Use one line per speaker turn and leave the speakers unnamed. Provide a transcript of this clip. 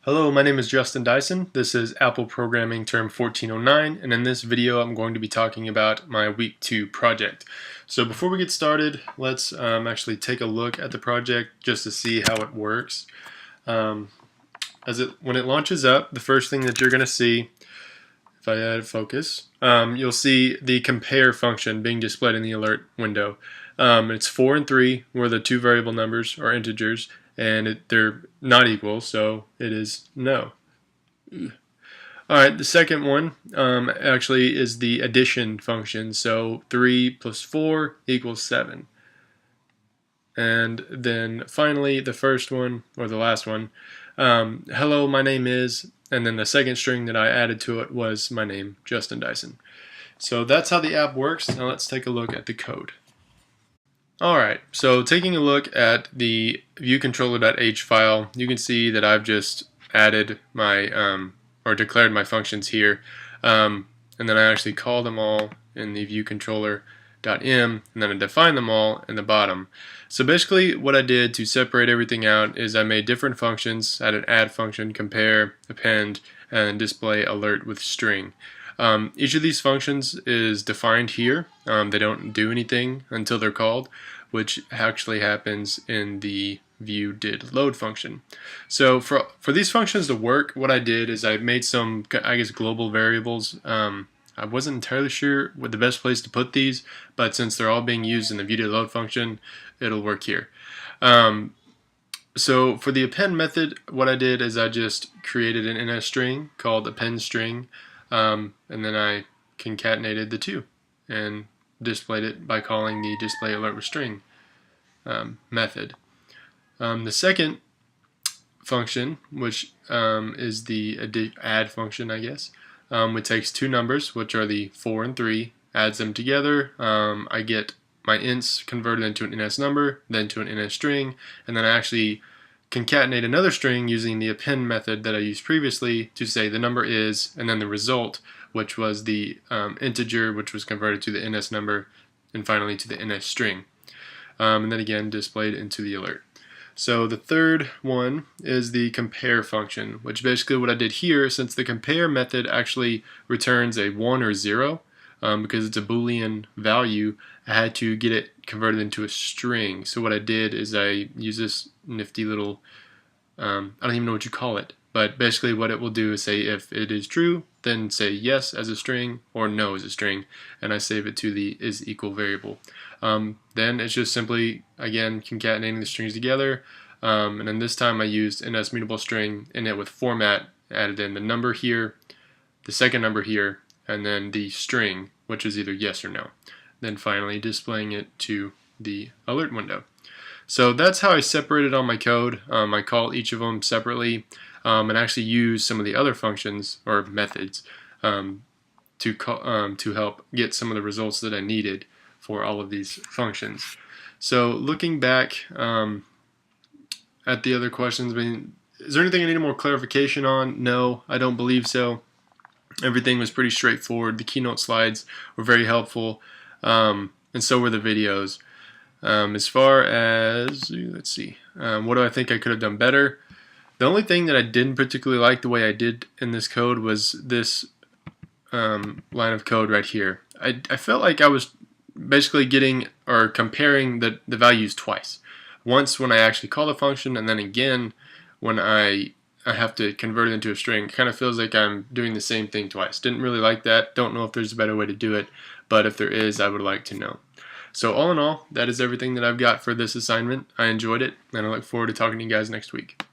Hello, my name is Justin Dyson. This is Apple Programming Term 1409, and in this video I'm going to be talking about my Week 2 project. So before we get started, let's actually take a look at the project just to see how it works. When it launches up, the first thing that you're going to see, if I add focus, you'll see the compare function being displayed in the alert window. It's 4 and 3, where the two variable numbers are integers, and they're not equal, so it is no. Alright, the second one actually is the addition function, so 3 plus 4 equals 7. And then finally, the first one, or the last one, hello, my name is, and then the second string that I added to it was my name, Justin Dyson. So that's how the app works. Now let's take a look at the code. Alright, so taking a look at the viewcontroller.h file, you can see that I've just added my, or declared my functions here, and then I actually call them all in the viewcontroller.m, and then I define them all in the bottom. So basically what I did to separate everything out is I made different functions, added add function, compare, append, and display alert with string. Each of these functions is defined here. They don't do anything until they're called, which actually happens in the viewDidLoad function. So for these functions to work, what I did is I made some, I guess, global variables. I wasn't entirely sure what the best place to put these, but since they're all being used in the viewDidLoad function, it'll work here. So for the append method, what I did is I just created an NS string called append string, and then I concatenated the two and displayed it by calling the display alert with string method. The second function, which is the add function, I guess, it takes two numbers, which are the 4 and 3, adds them together. I get my ints converted into an NS number, then to an NS string, and then I actually concatenate another string using the append method that I used previously to say the number is, and then the result, which was the integer, which was converted to the NS number, and finally to the NS string. And then again displayed into the alert. So the third one is the compare function, which basically what I did here, since the compare method actually returns a 1 or 0, because it's a Boolean value, I had to get it converted into a string. So what I did is I use this nifty little, I don't even know what you call it, but basically what it will do is say if it is true, then say yes as a string or no as a string, and I save it to the is equal variable. Then it's just simply, again, concatenating the strings together, and then this time I used NS mutable string init with format, added in the number here, the second number here, and then the string, which is either yes or no. Then finally displaying it to the alert window. So that's how I separated all my code. I call each of them separately, and actually use some of the other functions or methods to help get some of the results that I needed for all of these functions. So looking back at the other questions, I mean, is there anything I needed more clarification on? No, I don't believe so. Everything was pretty straightforward. The keynote slides were very helpful, and so were the videos. As far as, let's see, what do I think I could have done better? The only thing that I didn't particularly like the way I did in this code was this line of code right here. I felt like I was basically getting or comparing the values twice. Once when I actually call the function, and then again when I have to convert it into a string. It kind of feels like I'm doing the same thing twice. Didn't really like that. Don't know if there's a better way to do it, but if there is, I would like to know. So all in all, that is everything that I've got for this assignment. I enjoyed it, and I look forward to talking to you guys next week.